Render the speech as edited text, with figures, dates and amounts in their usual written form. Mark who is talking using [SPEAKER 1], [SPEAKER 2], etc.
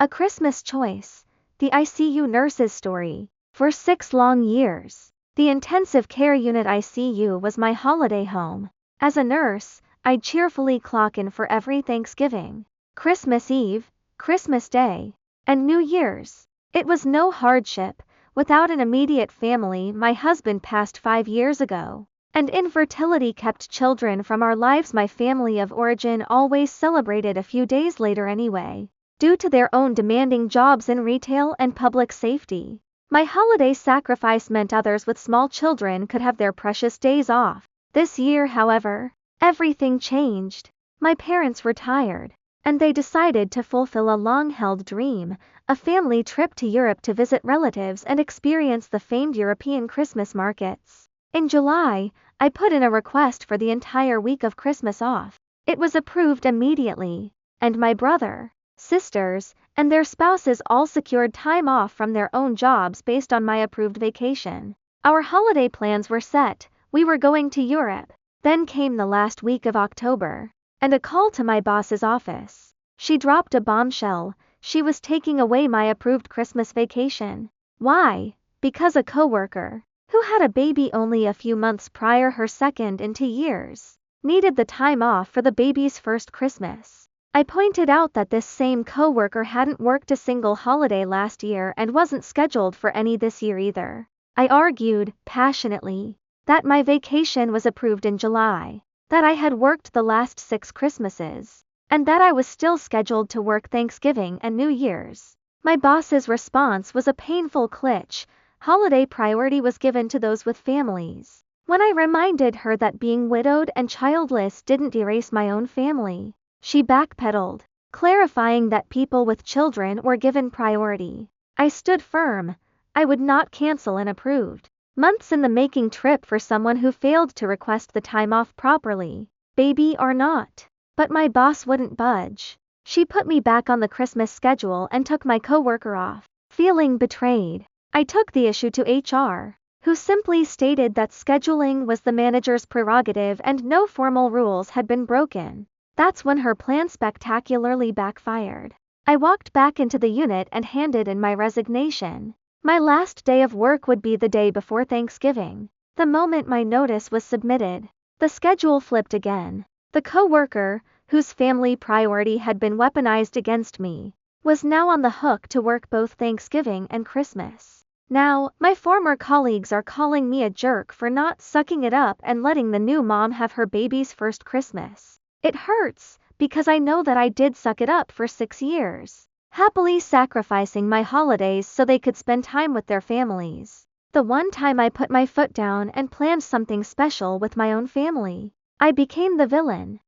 [SPEAKER 1] A Christmas Choice, the ICU nurse's story. For 6 long years, the intensive care unit ICU was my holiday home. As a nurse, I'd cheerfully clock in for every Thanksgiving, Christmas Eve, Christmas Day, and New Year's. It was no hardship. Without an immediate family, my husband passed 5 years ago, and infertility kept children from our lives. My family of origin always celebrated a few days later anyway, due to their own demanding jobs in retail and public safety. My holiday sacrifice meant others with small children could have their precious days off. This year, however, everything changed. My parents retired, and they decided to fulfill a long-held dream, a family trip to Europe to visit relatives and experience the famed European Christmas markets. In July, I put in a request for the entire week of Christmas off. It was approved immediately, and my brother, sisters, and their spouses all secured time off from their own jobs based on my approved vacation. Our holiday plans were set. We were going to Europe. Then came the last week of October, and a call to my boss's office. She dropped a bombshell. She was taking away my approved Christmas vacation. Why? Because a coworker, who had a baby only a few months prior, her second in 2 years, needed the time off for the baby's first Christmas. I pointed out that this same coworker hadn't worked a single holiday last year and wasn't scheduled for any this year either. I argued, passionately, that my vacation was approved in July, that I had worked the last 6 Christmases, and that I was still scheduled to work Thanksgiving and New Year's. My boss's response was a painful clinch. Holiday priority was given to those with families. When I reminded her that being widowed and childless didn't erase my own family, she backpedaled, clarifying that people with children were given priority. I stood firm. I would not cancel an approved, months in the making trip for someone who failed to request the time off properly, baby or not. But my boss wouldn't budge. She put me back on the Christmas schedule and took my coworker off. Feeling betrayed, I took the issue to HR, who simply stated that scheduling was the manager's prerogative and no formal rules had been broken. That's when her plan spectacularly backfired. I walked back into the unit and handed in my resignation. My last day of work would be the day before Thanksgiving. The moment my notice was submitted, the schedule flipped again. The coworker, whose family priority had been weaponized against me, was now on the hook to work both Thanksgiving and Christmas. Now, my former colleagues are calling me a jerk for not sucking it up and letting the new mom have her baby's first Christmas. It hurts, because I know that I did suck it up for 6 years, happily sacrificing my holidays so they could spend time with their families. The one time I put my foot down and planned something special with my own family, I became the villain.